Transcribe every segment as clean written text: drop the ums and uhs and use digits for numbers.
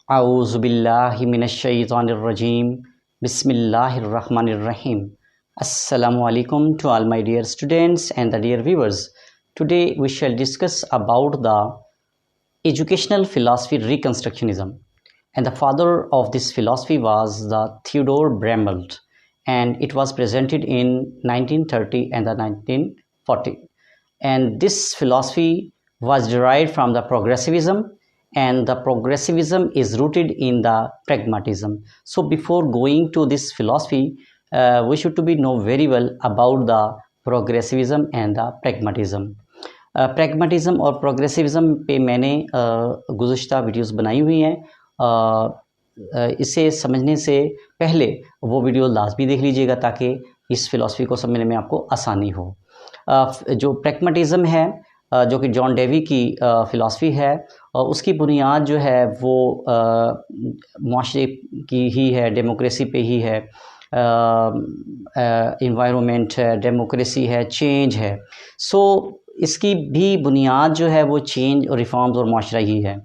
आऊज़ुबिल्लाहि मिनश्शैतानिर्रजीम बिस्मिल्लाहिर्रहमानिर्रहीम Assalamu alaikum to all my dear students and the dear viewers. Today we shall discuss about the educational philosophy Reconstructionism, and the father of this philosophy was the Theodore Bramwell, and it was presented in 1930 and the 1940. And this philosophy was derived from the progressivism, and the progressivism is rooted in the pragmatism. So before going to this philosophy, we should to be know very well about the progressivism and the pragmatism. प्रैग्मेटिज़म और प्रोग्रेसिविज़म पे मैंने गुज़श्ता videos बनाई हुई हैं। इसे समझने से पहले वो वीडियो लाजमी देख लीजिएगा ताकि इस फ़िलासफ़ी को समझने में आपको आसानी हो। जो प्रैग्मेटिज़म है जो कि जॉन डेवी की फ़िलासफ़ी है, और उसकी बुनियाद जो है वो मुआशरे की ही है, डेमोक्रेसी पे ही है, इन्वायरमेंट है, डेमोक्रेसी है, चेंज है। सो इसकी भी बुनियाद जो है वो चेंज और रिफॉर्म्स और मुआशरा ही है,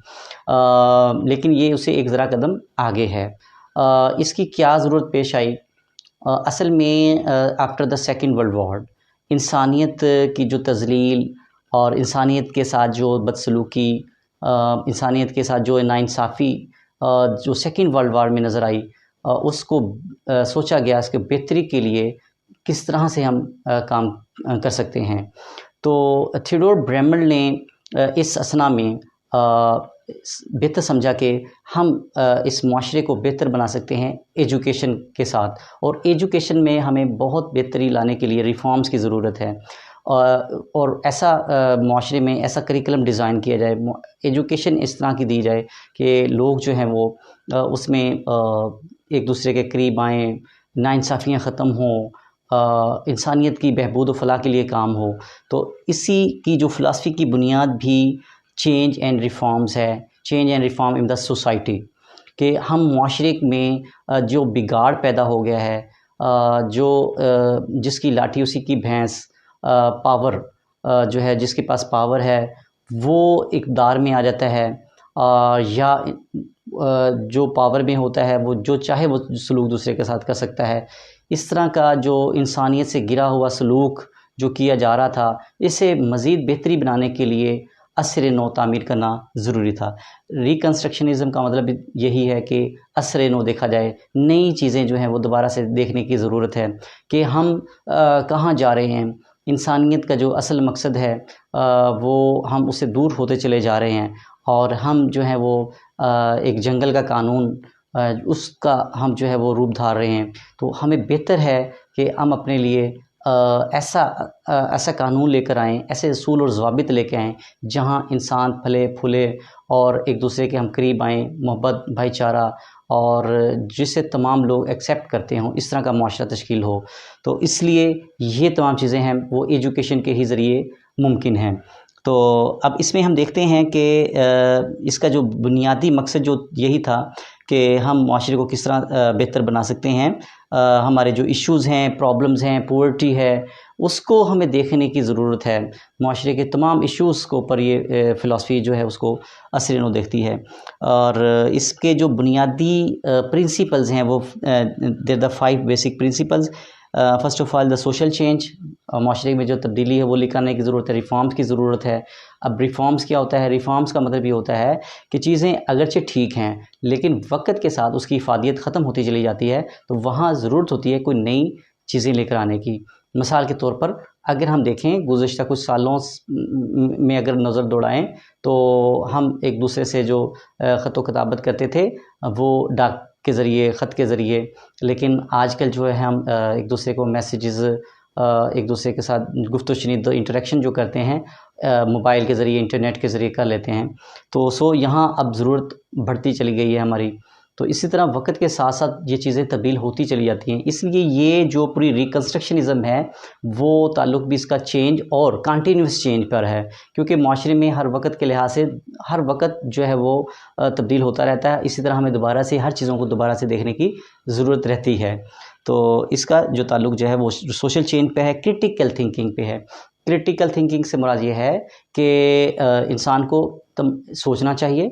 लेकिन ये उसे एक ज़रा कदम आगे है। इसकी क्या ज़रूरत पेश आई? असल में after the second world war इंसानियत की जो तज़लील और इंसानियत के साथ जो बदसलूकी, इंसानियत के साथ जो नाइंसाफ़ी जो सेकेंड वर्ल्ड वॉर में नज़र आई, उसको सोचा गया इसके बेहतरी के लिए किस तरह से हम काम कर सकते हैं। तो थियोडोर ब्रैमल ने इस असना में बेहतर समझा कि हम इस मुआशरे को बेहतर बना सकते हैं एजुकेशन के साथ, और एजुकेशन में हमें बहुत बेहतरी लाने के लिए रिफॉर्म्स की ज़रूरत है, और ऐसा मुआशरे में ऐसा करिकुलम डिज़ाइन किया जाए, एजुकेशन इस तरह की दी जाए कि लोग जो हैं वो उसमें एक दूसरे के करीब आएँ, नाइंसाफ़ियाँ ख़त्म हों, इंसानियत की बहबूद व फलाह के लिए काम हो। तो इसी की जो फ़िलासफ़ी की बुनियाद भी चेंज एंड रिफॉर्म्स है, change and reform in the society, कि हम मुआशरे में जो बिगाड़ पैदा हो गया है, जो जिसकी लाठी उसी की भैंस, पावर जो है जिसके पास पावर है वो इक़्तिदार में आ जाता है, या जो पावर में होता है वो जो चाहे वो सलूक दूसरे के साथ कर सकता है। इस तरह का जो इंसानियत से गिरा हुआ सलूक जो किया जा रहा था, इसे मज़ीद बेहतरी बनाने के लिए असर नौ तामीर करना ज़रूरी था। रिकन्स्ट्रक्शनिज़म का मतलब यही है कि असर नौ देखा जाए, नई चीज़ें जो हैं वो दोबारा से देखने की ज़रूरत है कि हम कहाँ जा रहे हैं। इंसानियत का जो असल मकसद है वो हम उससे दूर होते चले जा रहे हैं, और हम जो है वो एक जंगल का कानून उसका हम जो है वो रूप धार रहे हैं। तो हमें बेहतर है कि हम अपने लिए ऐसा कानून लेकर आएँ, ऐसे असूल और ज़वाबित लेकर आएँ जहाँ इंसान फले फूले और एक दूसरे के हम करीब आएँ, मोहब्बत, भाईचारा, और जिसे तमाम लोग एक्सेप्ट करते हों, इस तरह का मुआशरा तश्कील हो। तो इसलिए ये तमाम चीज़ें हैं वो एजुकेशन के ही ज़रिए मुमकिन हैं। तो अब इसमें हम देखते हैं कि इसका जो बुनियादी मकसद जो यही था कि हम मुआशरे को किस तरह बेहतर बना सकते हैं। हमारे जो इश्यूज़ हैं, प्रॉब्लम्स हैं, पॉवर्टी है, उसको हमें देखने की ज़रूरत है। मुआशरे के तमाम इश्यूज़ के ऊपर ये फ़िलासफ़ी जो है उसको असर नौ देखती है, और इसके जो बुनियादी प्रिंसिपल्स हैं वो there the 5 basic principles. First of all the social change, माशरे में जो तब्दीली है वो लेकर आने की ज़रूरत है, रिफॉर्म्स की ज़रूरत है। अब रिफॉर्म्स क्या होता है? रिफॉर्म्स का मतलब ये होता है कि चीज़ें अगरचे ठीक हैं लेकिन वक्त के साथ उसकी इफ़ादियत ख़त्म होती चली जाती है, तो वहाँ ज़रूरत होती है कोई नई चीज़ें लेकर आने की। मिसाल के तौर पर अगर हम देखें गुज़श्ता कुछ सालों में अगर नज़र दौड़ाएँ तो हम एक दूसरे से जो ख़त व किताबत करते थे वो डाक के ज़रिए, ख़त के ज़रिए, लेकिन आजकल जो है हम एक दूसरे को मैसेजेस, एक दूसरे के साथ गुफ्तगू शनीद इंटरेक्शन जो करते हैं मोबाइल के ज़रिए, इंटरनेट के ज़रिए कर लेते हैं। तो यहाँ अब ज़रूरत बढ़ती चली गई है हमारी। तो इसी तरह वक्त के साथ साथ ये चीज़ें तब्दील होती चली जाती हैं। इसलिए ये जो पूरी रिकन्स्ट्रक्शनिज़म है वो ताल्लुक़ भी इसका चेंज और कंटिन्यूस चेंज पर है, क्योंकि माशरे में हर वक्त के लिहाज से हर वक्त जो है वो तब्दील होता रहता है। इसी तरह हमें दोबारा से हर चीज़ों को दोबारा से देखने की ज़रूरत रहती है। तो इसका जो ताल्लुक़ जो है वो सोशल चेंज पे है, क्रिटिकल थिंकिंग पे है। क्रिटिकल थिंकिंग से मुराद ये है कि इंसान को सोचना चाहिए,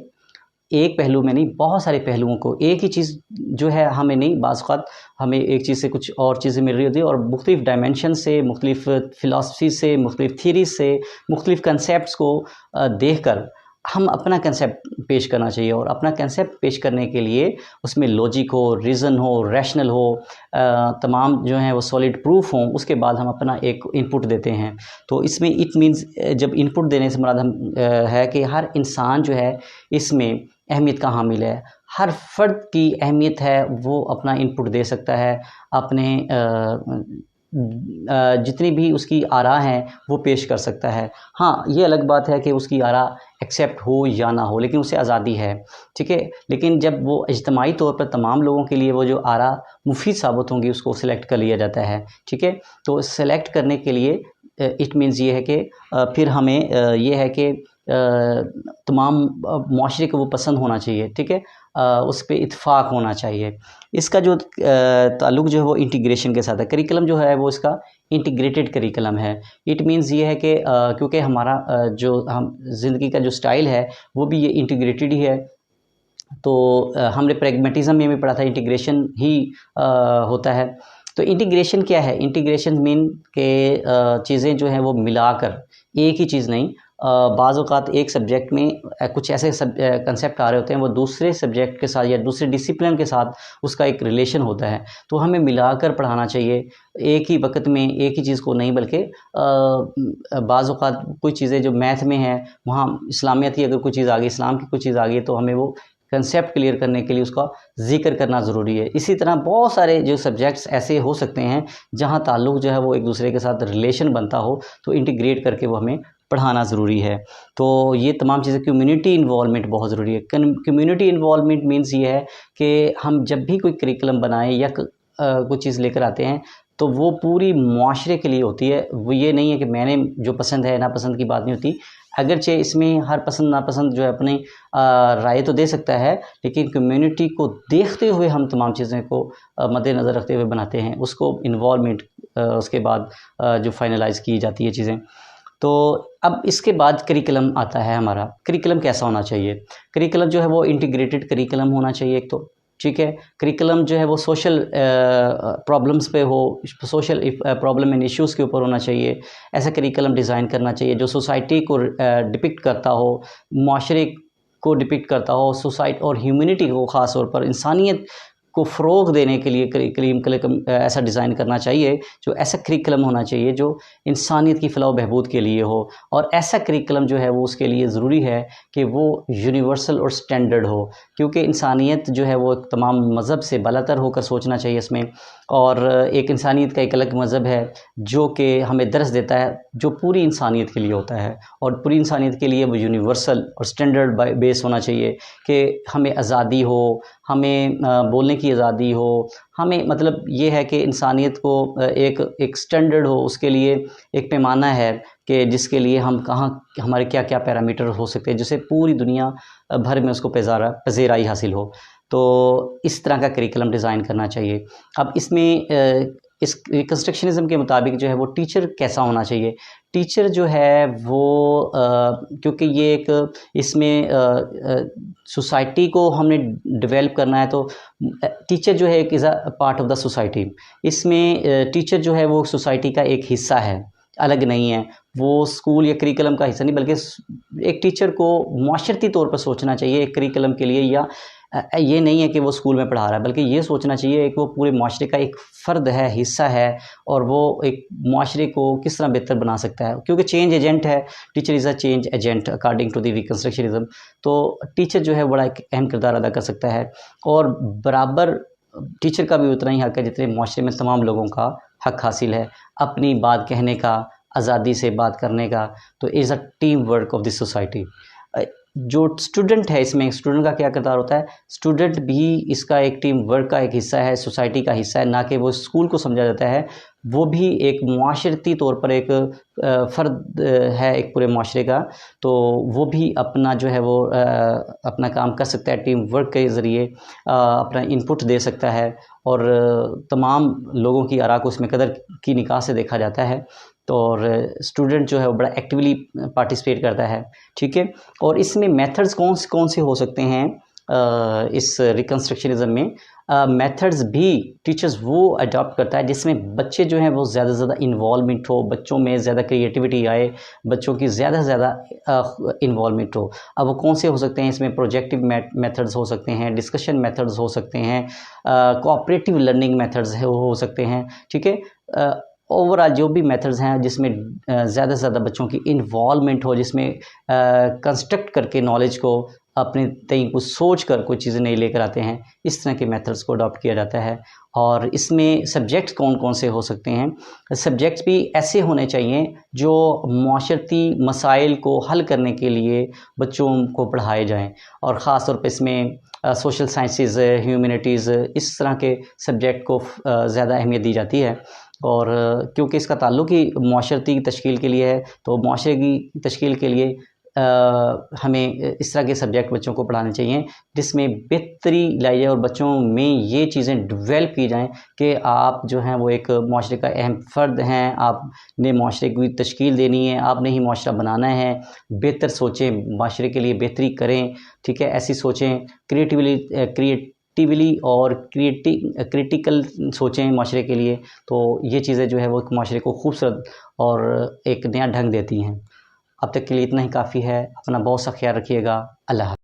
एक पहलू में नहीं, बहुत सारे पहलुओं को, एक ही चीज़ जो है हमें नहीं, बाज़ औक़ात हमें एक चीज़ से कुछ और चीज़ें मिल रही होती है, और मुख्तलिफ़ डायमेंशन से, मुख्तलिफ़ फ़िलासफ़ी से, मुख्तलिफ़ थीरीज़ से, मुख्तलिफ़ कंसेप्ट्स को देखकर हम अपना कंसेप्ट पेश करना चाहिए। और अपना कंसेप्ट पेश करने के लिए उसमें लॉजिक हो, रीज़न हो, रैशनल हो, तमाम जो हैं वो सॉलिड प्रूफ हों, उसके बाद हम अपना एक इनपुट देते हैं। तो इसमें इट मीन्स, जब इनपुट देने से मुराद हम है कि हर इंसान जो है इसमें अहमियत का हामिल है, हर फ़र्द की अहमियत है, वो अपना इनपुट दे सकता है, अपने जितनी भी उसकी आरा हैं वो पेश कर सकता है। हाँ, ये अलग बात है कि उसकी आरा एक्सेप्ट हो या ना हो, लेकिन उसे आज़ादी है, ठीक है। लेकिन जब वो इज्तिमाई तौर पर तमाम लोगों के लिए वो जो आरा मुफीद साबित होंगी, उसको सिलेक्ट कर लिया जाता है, ठीक है। तो सिलेक्ट करने के लिए इट मीन्स ये है कि फिर हमें ये है कि तमाम माशरे को वो पसंद होना चाहिए, ठीक है। उस पे इत्फ़ाक़ होना चाहिए। इसका जो ताल्लुक़ जो है वो इंटीग्रेशन के साथ है। करिकुलम जो है वो इसका इंटीग्रेटेड करिकुलम है। इट मीन्स ये है कि क्योंकि हमारा जो हम ज़िंदगी का जो स्टाइल है वो भी ये इंटीग्रेटेड ही है। तो हमने प्रैग्मैटिज़म में भी पढ़ा था, इंटीग्रेशन ही होता है। तो इंटीग्रेशन क्या है? इंटीग्रेशन मीन के चीज़ें जो हैं वो मिलाकर, एक ही चीज़ नहीं, बाज़ औक़ात एक सब्जेक्ट में कुछ ऐसे कंसेप्ट आ रहे होते हैं, वो दूसरे सब्जेक्ट के साथ या दूसरे डिसिप्लिन के साथ उसका एक रिलेशन होता है, तो हमें मिलाकर पढ़ाना चाहिए। एक ही वक़्त में एक ही चीज़ को नहीं, बल्कि बाज़ औक़ात कुछ चीज़ें जो मैथ में हैं, वहाँ इस्लामियत की अगर कोई चीज़ आ गई, इस्लाम की कोई चीज़ आ गई है, तो हमें वो कंसेप्ट क्लियर करने के लिए उसका ज़िक्र करना ज़रूरी है। इसी तरह बहुत सारे जो सब्जेक्ट्स ऐसे हो सकते हैं जहाँ ताल्लुक़ जो है वो एक दूसरे के साथ रिलेशन बनता हो, तो इंटीग्रेट करके वो हमें पढ़ाना ज़रूरी है। तो ये तमाम चीज़ें, कम्युनिटी इन्वॉल्वमेंट बहुत ज़रूरी है। कम्युनिटी इन्वॉल्वमेंट मीन्स ये है कि हम जब भी कोई करिकुलम बनाएँ या कोई चीज़ लेकर आते हैं, तो वो पूरी मुआशरे के लिए होती है। वो ये नहीं है कि मैंने जो पसंद है, नापसंद की बात नहीं होती। अगरचे इसमें हर पसंद नापसंद जो है अपनी राय तो दे सकता है, लेकिन कम्युनिटी को देखते हुए हम तमाम चीज़ें को मद्देनज़र रखते हुए बनाते हैं। उसको इन्वॉल्वमेंट उसके बाद जो फाइनलाइज़ की जाती है चीज़ें। तो अब इसके बाद करिकुलम आता है हमारा। करिकुलम कैसा होना चाहिए? करिकुलम जो है वो इंटीग्रेटेड करिकुलम होना चाहिए एक तो, ठीक है। करिकुलम जो है वो सोशल प्रॉब्लम्स पे हो, सोशल प्रॉब्लम एंड इश्यूज़ के ऊपर होना चाहिए। ऐसा करिकुलम डिज़ाइन करना चाहिए जो सोसाइटी को डिपिक्ट करता हो, माशरे को डिपिक्ट करता हो, सोसाइटी और ह्यूमैनिटी को, ख़ास तौर पर इंसानियत को फ़रोग़ देने के लिए करिकुलम ऐसा डिज़ाइन करना चाहिए। जो ऐसा करिकुलम होना चाहिए जो इंसानियत की फ़लाह व बहबूद के लिए हो, और ऐसा करिकुलम जो है वो उसके लिए ज़रूरी है कि वो यूनिवर्सल और स्टैंडर्ड हो, क्योंकि इंसानियत जो है वो तमाम मज़हब से बालातर होकर सोचना चाहिए इसमें। और एक इंसानियत का एक अलग मज़हब है जो कि हमें दर्स देता है, जो पूरी इंसानियत के लिए होता है, और पूरी इंसानियत के लिए वो यूनिवर्सल और स्टैंडर्ड बेस होना चाहिए कि हमें आज़ादी हो, हमें बोलने की आज़ादी हो, हमें मतलब ये है कि इंसानियत को एक स्टैंडर्ड हो, उसके लिए एक पैमाना है कि जिसके लिए हम कहाँ हमारे क्या-क्या पैरामीटर हो सकते हैं, जिससे पूरी दुनिया भर में उसको पज़ीराई हासिल हो। तो इस तरह का करिकुलम डिज़ाइन करना चाहिए। अब इसमें इस कंस्ट्रक्शनिज़म के मुताबिक जो है वो टीचर कैसा होना चाहिए? टीचर जो है वो क्योंकि ये एक इसमें सोसाइटी को हमने डेवलप करना है, तो टीचर जो है एक is a part of the society. इसमें टीचर जो है वो सोसाइटी का एक हिस्सा है, अलग नहीं है। वो स्कूल या करिकुलम का हिस्सा नहीं, बल्कि एक टीचर को माशरती तौर पर सोचना चाहिए एक करिकुलम के लिए, या ये नहीं है कि वो स्कूल में पढ़ा रहा है, बल्कि ये सोचना चाहिए कि वो पूरे माशरे का एक फ़र्द है, हिस्सा है, और वो एक माशरे को किस तरह बेहतर बना सकता है, क्योंकि चेंज एजेंट है। Teacher is a change agent according to the reconstructionism. तो टीचर जो है बड़ा एक अहम किरदार अदा कर सकता है, और बराबर टीचर का भी उतना ही हक़ है जितने माशरे में तमाम लोगों का हक़ हासिल है अपनी बात कहने का, आज़ादी से बात करने का। तो is a team work of the society. जो स्टूडेंट है, इसमें स्टूडेंट का क्या किरदार होता है? स्टूडेंट भी इसका एक टीम वर्क का एक हिस्सा है, सोसाइटी का हिस्सा है, ना कि वो स्कूल को समझा जाता है। वो भी एक मुआशरती तौर पर एक फ़र्द है एक पूरे मुआशरे का। तो वो भी अपना जो है वो अपना काम कर सकता है, टीम वर्क के ज़रिए अपना इनपुट दे सकता है, और तमाम लोगों की आरा को इसमें कदर की निगाह से देखा जाता है। तो और स्टूडेंट जो है वो बड़ा एक्टिवली पार्टिसिपेट करता है, ठीक है। और इसमें मेथड्स कौन से हो सकते हैं? इस रिकन्स्ट्रक्शनिज़म में मेथड्स भी टीचर्स वो अडॉप्ट करता है जिसमें बच्चे जो हैं वो ज़्यादा से ज़्यादा इन्वॉल्वमेंट हो, बच्चों में ज़्यादा क्रिएटिविटी आए, बच्चों की ज़्यादा से ज़्यादा इन्वॉल्वमेंट हो। अब वो कौन से हो सकते हैं, इसमें प्रोजेक्टिव मेथड्स हो सकते हैं, डिस्कशन मेथड्स हो सकते हैं, कोऑपरेटिव लर्निंग मेथड्स हो सकते हैं, ठीक है। ओवरऑल जो भी मेथड्स हैं जिसमें ज़्यादा से ज़्यादा बच्चों की इन्वॉल्वमेंट हो, जिसमें कंस्ट्रक्ट करके नॉलेज को अपने तय कुछ सोच कर कोई चीज़ें नहीं लेकर आते हैं, इस तरह के मेथड्स को अडॉप्ट किया जाता है। और इसमें सब्जेक्ट्स कौन कौन से हो सकते हैं, सब्जेक्ट्स भी ऐसे होने चाहिए जो माशरती मसाइल को हल करने के लिए बच्चों को पढ़ाए जाएँ, और ख़ास तौर पे इसमें सोशल साइंसेस, ह्यूमैनिटीज़, इस तरह के सब्जेक्ट को ज़्यादा अहमियत दी जाती है। और क्योंकि इसका ताल्लुक़ ही माशरती की तश्कील के लिए है, तो माशरे की तश्कील के लिए हमें इस तरह के सब्जेक्ट बच्चों को पढ़ाने चाहिए जिसमें बेहतरी लाई जाए और बच्चों में ये चीज़ें डेवलप की जाएँ कि आप जो हैं वो एक माशरे का अहम फ़र्द हैं, आपने माशरे की तश्कील देनी है, आपने ही माशरा बनाना है, बेहतर सोचें, माशरे के लिए बेहतरी करें, ठीक है, ऐसी सोचें, क्रिएटिवली और क्रिटिकल सोचें माशरे के लिए। तो ये चीज़ें जो है वो माशरे को खूबसूरत और एक नया ढंग देती हैं। अब तक के लिए इतना ही काफ़ी है। अपना बहुत सा ख्याल रखिएगा। अल्लाह हाफ़िज़।